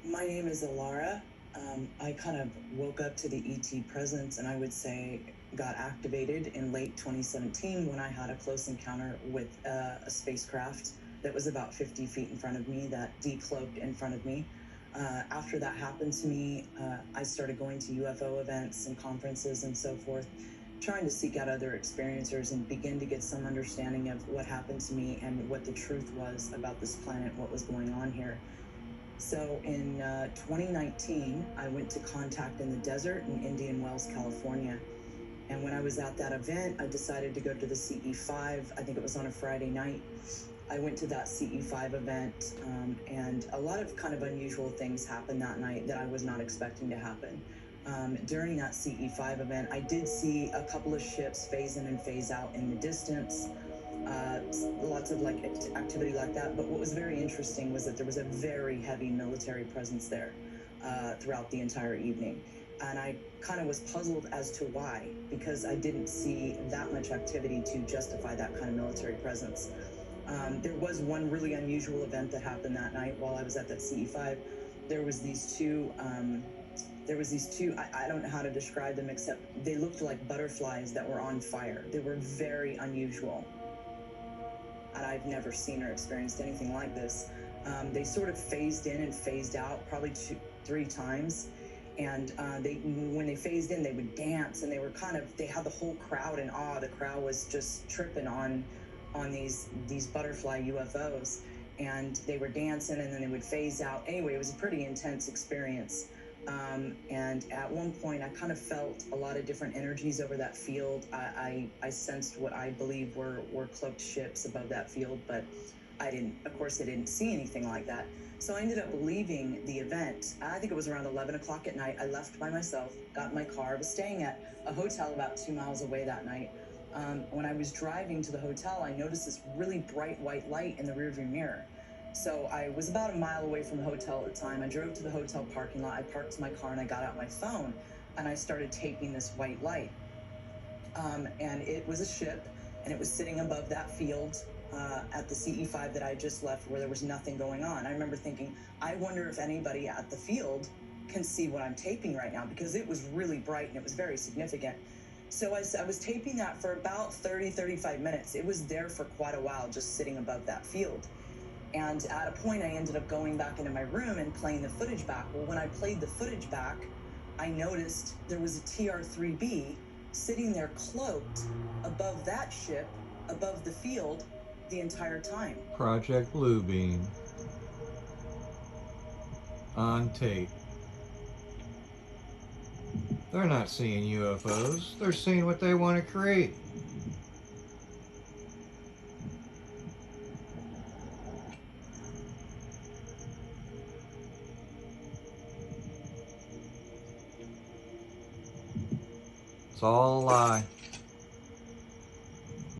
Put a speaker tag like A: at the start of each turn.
A: My name is Alara. I kind of woke up to the ET presence and I would say got activated in late 2017 when I had a close encounter with a spacecraft that was about 50 feet in front of me, that decloaked in front of me. After that happened to me, I started going to UFO events and conferences and so forth, trying to seek out other experiencers and begin to get some understanding of what happened to me and what the truth was about this planet, what was going on here. So in 2019, I went to Contact in the Desert in Indian Wells, California. And when I was at that event, I decided to go to the CE5. I think it was on a Friday night. I went to that CE5 event, and a lot of kind of unusual things happened that night that I was not expecting to happen. During that CE5 event, I did see a couple of ships phase in and phase out in the distance. uh, Lots of like activity like that. But what was very interesting was that there was a very heavy military presence there throughout the entire evening. And I kind of was puzzled as to why, because I didn't see that much activity to justify that kind of military presence. There was one really unusual event that happened that night while I was at that CE5. There was these two. I don't know how to describe them, except they looked like butterflies that were on fire. They were very unusual, and I've never seen or experienced anything like this. They sort of phased in and phased out probably three times. And when they phased in, they would dance, and they had the whole crowd in awe. The crowd was just tripping on these butterfly UFOs, and they were dancing, and then they would phase out. Anyway, it was a pretty intense experience. And at one point, I kind of felt a lot of different energies over that field. I sensed what I believe were cloaked ships above that field, but of course, I didn't see anything like that. So I ended up leaving the event. I think it was around 11 o'clock at night. I left by myself, got in my car. I was staying at a hotel about 2 miles away that night. When I was driving to the hotel, I noticed this really bright white light in the rearview mirror. So I was about a mile away from the hotel at the time. I drove to the hotel parking lot. I parked my car and I got out my phone and I started taping this white light. And it was a ship, and it was sitting above that field at the CE5 that I just left, where there was nothing going on. I remember thinking, I wonder if anybody at the field can see what I'm taping right now, because it was really bright and it was very significant. So I was taping that for about 35 minutes. It was there for quite a while, just sitting above that field. And at a point, I ended up going back into my room and playing the footage back. Well, when I played the footage back, I noticed there was a TR-3B sitting there cloaked above that ship, above the field, the entire time.
B: Project Bluebeam on tape. They're not seeing UFOs. They're seeing what they want to create. It's all a lie.